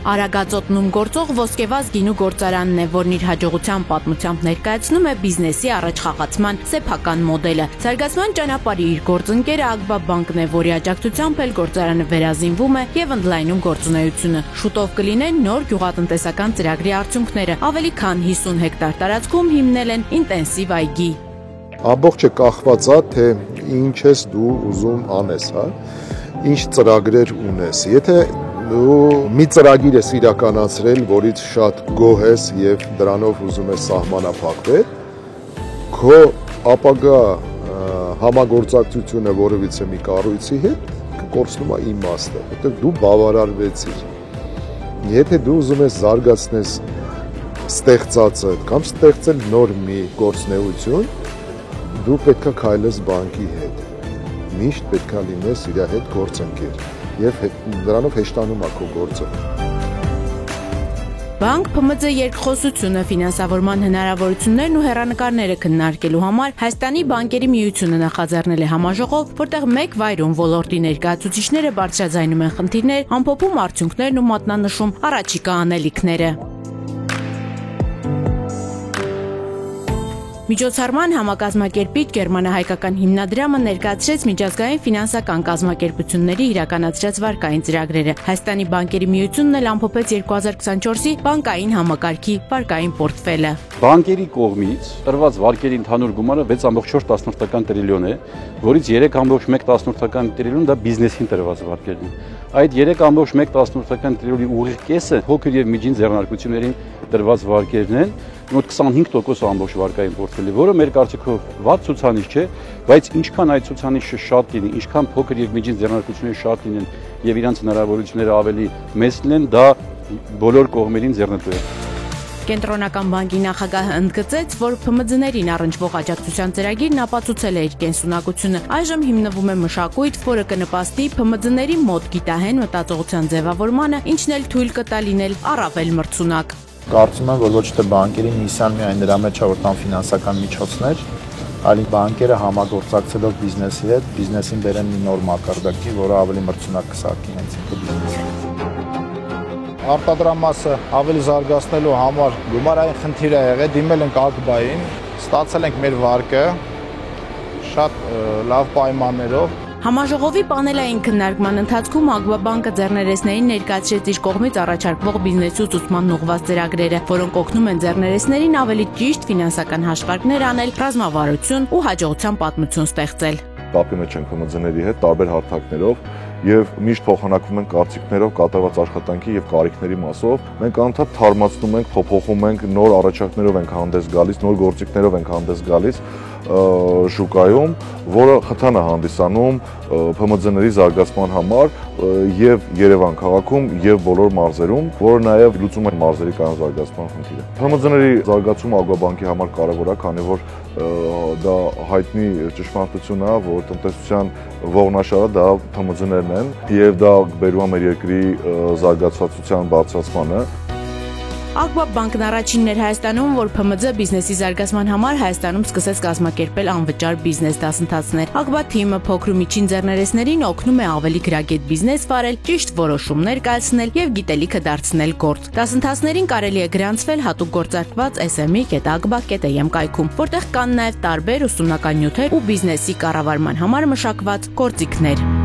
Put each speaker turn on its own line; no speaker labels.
Արագածոտնում գործող ոսկեվազ գինու գործարանն է, որն իր հաջողության պատմությամբ ներկայացնում է բիզնեսի առաջխաղացման սեփական մոդելը։ Զարգացման ճանապարհի իր գործընկերը Ակբա բանկն է, որի աջակցությամբ էլ գործարանը վերազինվում է եւ ընդլայնում գործունեությունը։ Շուտով կլինեն նոր գյուղատնտեսական ծրագրի արդյունքները։ Ավելի քան 50 հեկտար տարածքում հիմնել են ինտենսիվ այգի։
Ամբողջը կախված է, թե ինչ ես դու ուզում անես, հա, ինչ ծրագրեր ունես։ Եթե դու մի ծրագիր ես իրականացրել, որից շատ գոհ ես եւ դրանով ուզում ես սահմանափակվել, քո ապագա համագործակցությունը որևիցե մի կառույցի հետ կկորցնում է իմաստը, որտեղ դու բավարարվեցիր։ Եթե դու ուզում ես զարգացնես ստեղծածը կամ ստեղծել նոր մի գործունեություն, դու պետք է քայլես բանկի հետ։ Միշտ պետք է լինես իր հետ գործընկեր եւ դրանով հեշտանում է քո գործը։
Բանկ ՓՄԾ երկխոսությունը, ֆինանսավորման հնարավորություններն ու հեռանկարները քննարկելու համար Հայաստանի բանկերի միությունը նախաձեռնել է համաժողով, որտեղ մեկ վայրում ոլորտի ներկայացուցիչները բարձրաձայնում են խնդիրներ, ամփոփում արդյունքներն ու մատնանշում առաջիկա անելիքները։ Միջոցառման համակազմակերպիչ Գերմանա-հայկական հիմնադրամը ներկայացրեց միջազգային ֆինանսական կազմակերպությունների իրականացրած վարկային ծրագրերը։ Հայաստանի բանկերի միությունն էլ ամփոփեց 2024-ի բանկային համակարգի վարկային պորտֆելը։
Բանկերի կողմից տրված վարկերի ընդհանուր գումարը 6.4 տրիլիոն է, որից 3.1 տրիլիոն դա բիզնեսին տրված վարկերն են։ Այդ 3.1 տրիլիոնի ուղիղ կեսը փոքր եւ միջին ձեռնարկություններին տրված վարկերն են, մոտ 25% ամբողջ վարկային պորտֆելի, որը մեր կարծիքով վատ ցուցանիշ չէ, բայց ինչքան այդ ցուցանիշը շատ լինի, ինչքան փոքր եւ միջին ձեռնարկությունները շատ լինեն եւ իրանց հնարավորությունները ավելի մեծ լինեն, դա բոլոր կողմերին ձեռնտու է։
Կենտրոնական բանկի նախագահը ընդգծեց, որ ՓՄԶ-ներին առնչվող աջակցության ծրագիրն ապացուցել է իր կենսունակությունը։ Այժմ հիմնվում է մշակույթ, որը կնպաստի ՓՄԶ-ների մոտ գիտահեն մտածողության ձևավորմանը, ինչն էլ թույլ կտա լինել առավել մրցունակ։
Կարծում եմ, որ ոչ թե բանկերի միսիան միայն դրա մեջ է, որ տան ֆինանսական միջոցներ, այլ բանկերը համագործակցելով բիզնեսի հետ, բիզնեսին բերեն մի նոր մակարդակի, որը ավելի մրցունակ կսարքի հենց ինքը բիզնեսին։ Արտադրամասը ավելի զարգացնելու համար գումարային խնդիր է եղել, դիմել ենք Ակբային, ստացել ենք մեր վարկը շատ լավ պայմաններով։
Համաժողովի պանելային քննարկման ընթացքում Ակբա բանկը ձեռներեցներին ներկայացրեց իր կողմից առաջարկվող բիզնեսի ուսուցման ուղղված ծրագրերը, որոնք օգնում են ձեռներեցներին ավելի ճիշտ ֆինանսական հաշվարկներ անել, ռազմավարություն ու հաջողության պատմություն ստեղծել։
Կապի մեջ ենք ՓՄԶ-ների հետ տարբեր հարթակներով եւ միշտ փոխանակվում են կարծիքներով կատարված աշխատանքի եւ կարիքների մասով։ Մենք անդադ թարմացնում ենք, փոփոխում ենք, նոր առաջարկներով ենք հանդես գալիս, նոր գործիքներով ենք հանդես գալիս շուկայում, որը խթան է հանդիսանում ՓՄԶ-ների զարգացման համար եւ Երևան քաղաքում եւ բոլոր մարզերում, որը նաեւ լուծում է մարզերի կայուն զարգացման խնդիրը։ ՓՄԶ-ների զարգացումը Ակբա բանկի համար կարեւոր է, քանի որ դա հայտնի ճշմարտություն է, որ տնտեսության ողնաշարը դա ՓՄԶ-ներն են եւ դա բերում է մեր երկրի զարգացվածության բարձրացմանը։
Ակբա բանկն առաջինն էր Հայաստանում, որ ՓՄԶ բիզնեսի զարգացման համար Հայաստանում սկսեց կազմակերպել անվճար բիզնես դասընթացներ։ Ակբա թիմը փոքր ու միջին ձեռներեցներին օգնում է ավելի գրագետ բիզնես վարել, ճիշտ որոշումներ կայացնել եւ գիտելիքը դարձնել գործ։ Դասընթացներին կարելի է գրանցվել հատուկ գործարկված sme.agba.am կայքում, որտեղ կան նաեւ տարբեր ուսումնական նյութեր ու բիզնեսի կառավարման համար մշակված գործիքներ։